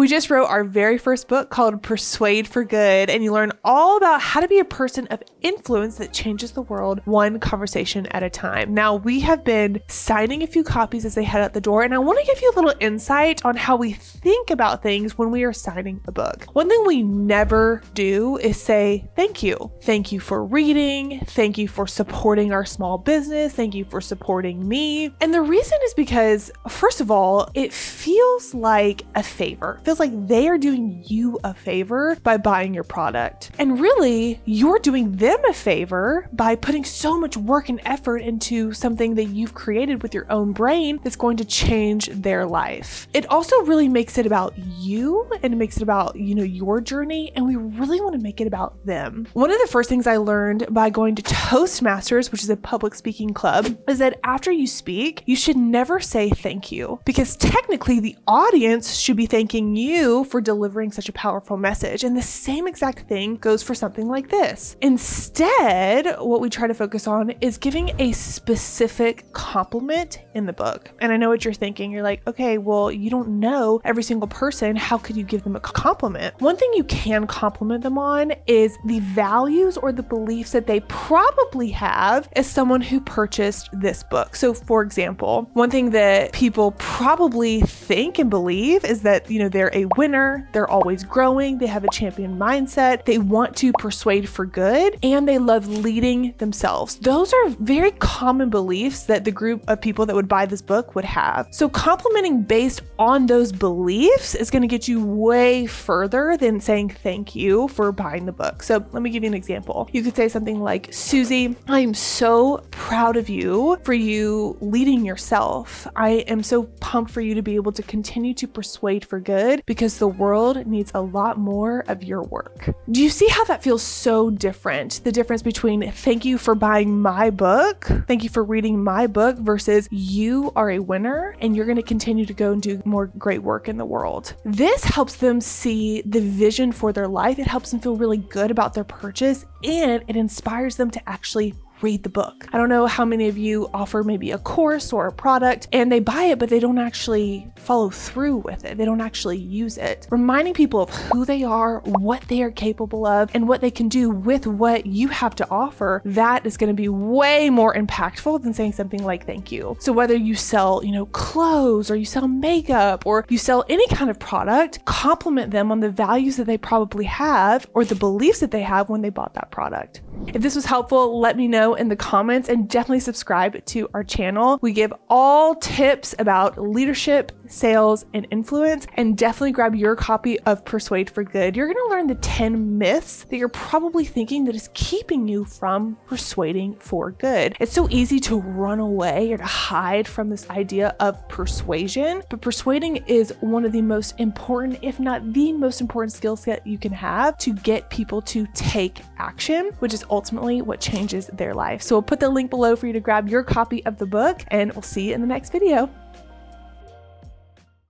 We just wrote our very first book called Persuade for Good, and you learn all about how to be a person of influence that changes the world one conversation at a time. Now, we have been signing a few copies as they head out the door, and I want to give you a little insight on how we think about things when we are signing a book. One thing we never do is say thank you. Thank you for reading. Thank you for supporting our small business. Thank you for supporting me. And the reason is because, first of all, it feels like a favor. It feels like they are doing you a favor by buying your product. And really, you're doing them a favor by putting so much work and effort into something that you've created with your own brain that's going to change their life. It also really makes it about you, and it makes it about, your journey, and we really want to make it about them. One of the first things I learned by going to Toastmasters, which is a public speaking club, is that after you speak, you should never say thank you, because technically the audience should be thanking you for delivering such a powerful message. And the same exact thing goes for something like this. Instead, what we try to focus on is giving a specific compliment in the book. And I know what you're thinking. You're like, okay, well, you don't know every single person. How could you give them a compliment? One thing you can compliment them on is the values or the beliefs that they probably have as someone who purchased this book. So for example, one thing that people probably think and believe is that, they're a winner, they're always growing, they have a champion mindset, they want to persuade for good, and they love leading themselves. Those are very common beliefs that the group of people that would buy this book would have. So complimenting based on those beliefs is going to get you way further than saying thank you for buying the book. So let me give you an example. You could say something like, Susie, I am so proud of you for you leading yourself. I am so pumped for you to be able to continue to persuade for good, because the world needs a lot more of your work. Do you see how that feels so different? The difference between thank you for buying my book, thank you for reading my book, versus you are a winner and you're going to continue to go and do more great work in the world. This helps them see the vision for their life. It helps them feel really good about their purchase, and it inspires them to actually read the book. I don't know how many of you offer maybe a course or a product and they buy it, but they don't actually follow through with it. They don't actually use it. Reminding people of who they are, what they are capable of, and what they can do with what you have to offer, that is going to be way more impactful than saying something like thank you. So whether you sell, clothes, or you sell makeup, or you sell any kind of product, compliment them on the values that they probably have or the beliefs that they have when they bought that product. If this was helpful, let me know in the comments, and definitely subscribe to our channel. We give all tips about leadership, sales, and influence, and definitely grab your copy of Persuade for Good. You're going to learn the 10 myths that you're probably thinking that is keeping you from persuading for good. It's so easy to run away or to hide from this idea of persuasion, but persuading is one of the most important, if not the most important skill set you can have to get people to take action, which is ultimately what changes their life. So we'll put the link below for you to grab your copy of the book, and we'll see you in the next video.